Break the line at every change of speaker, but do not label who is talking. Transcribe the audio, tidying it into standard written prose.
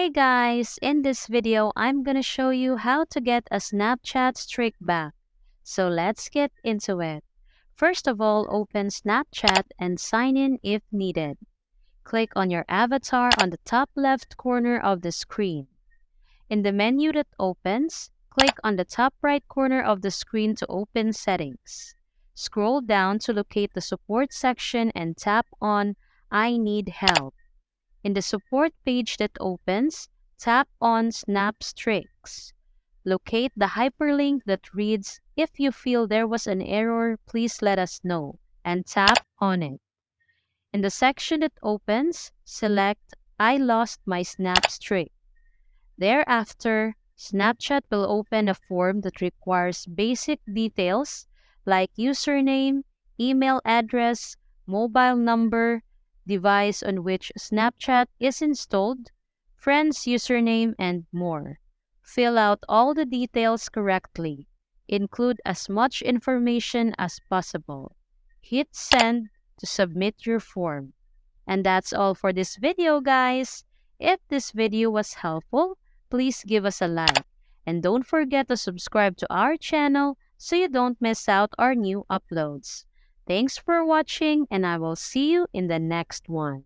Hey guys, in this video, I'm gonna show you how to get a Snapchat streak back. So let's get into it. First of all, open Snapchat and sign in if needed. Click on your avatar on the top left corner of the screen. In the menu that opens, click on the top right corner of the screen to open Settings. Scroll down to locate the Support section and tap on I Need Help. In the support page that opens, tap on Snap Streaks. Locate the hyperlink that reads, "If you feel there was an error, please let us know," and tap on it. In the section that opens, select I lost my Snap Streak. Thereafter, Snapchat will open a form that requires basic details like username, email address, mobile number, device on which Snapchat is installed, friend's username, and more. Fill out all the details correctly. Include as much information as possible. Hit send to submit your form. And that's all for this video, guys. If this video was helpful, please give us a like. And don't forget to subscribe to our channel so you don't miss out our new uploads. Thanks for watching, and I will see you in the next one.